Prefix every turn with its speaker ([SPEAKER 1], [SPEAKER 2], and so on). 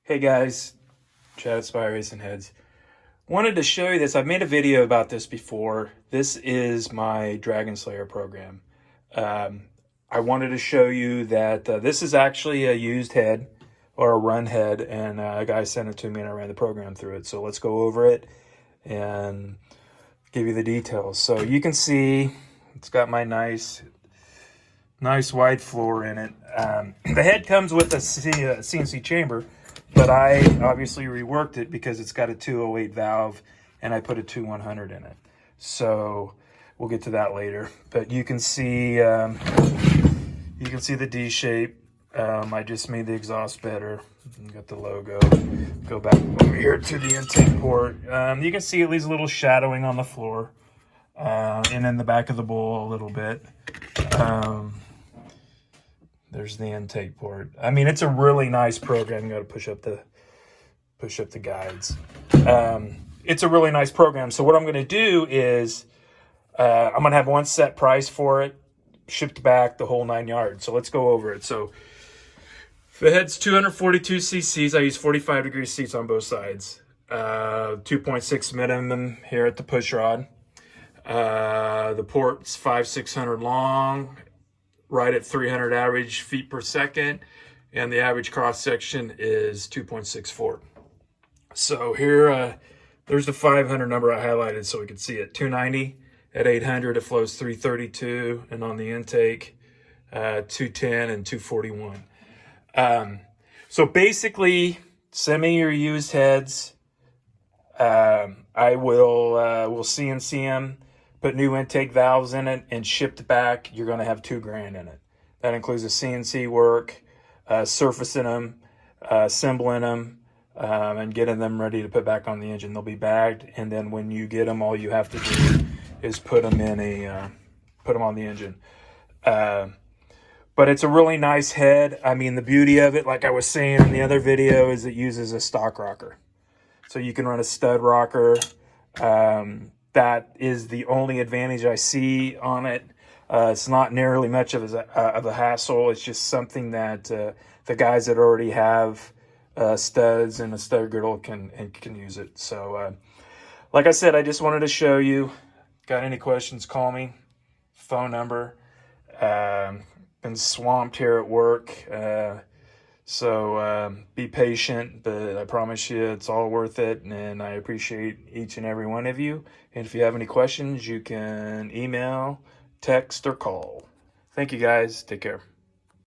[SPEAKER 1] Hey guys, Chad Spy Racing Heads. Wanted to show you this. I've made a video about this before. This is my Dragon Slayer program. I wanted to show you that this is actually a used head or a run head, and a guy sent it to me and I ran the program through it. So let's go over it and give you the details. So you can see it's got my nice wide floor in it. The head comes with a CNC chamber, but I obviously reworked it because it's got a 208 valve and I put a 2100 in it. So we'll get to that later. But you can see the D shape. I just made the exhaust better. You got the logo. Go back over here to the intake port. You can see it leaves a little shadowing on the floor, and in the back of the bowl a little bit. There's the intake port. I mean, it's a really nice program. You got to push up the guides. It's a really nice program. So what I'm going to do is I'm going to have one set price for it, shipped back, the whole 9 yards. So let's go over it. So the head's 242 cc's. I use 45 degree seats on both sides. 2.6 minimum here at the push rod. The port's 500-600 long, right at 300 average feet per second, and the average cross section is 2.64. So here, there's the 500 number I highlighted so we can see it. 290 at 800, it flows 332, and on the intake, 210 and 241. So basically, send me your used heads. I will CNC them, put new intake valves in it, and shipped back. You're going to have $2,000 in it. That includes the CNC work, surfacing them, assembling them, and getting them ready to put back on the engine. They'll be bagged, and then when you get them, all you have to do is put them on the engine. But it's a really nice head. I mean, the beauty of it, like I was saying in the other video, is it uses a stock rocker. So you can run a stud rocker. That is the only advantage I see on it. It's not nearly much of a hassle. It's just something that the guys that already have studs and a stud girdle can use it. So, like I said, I just wanted to show you. Got any questions, call me. Phone number. Been swamped here at work. So be patient, but I promise you it's all worth it, and I appreciate each and every one of you. And if you have any questions, you can email, text, or call. Thank you guys. Take care.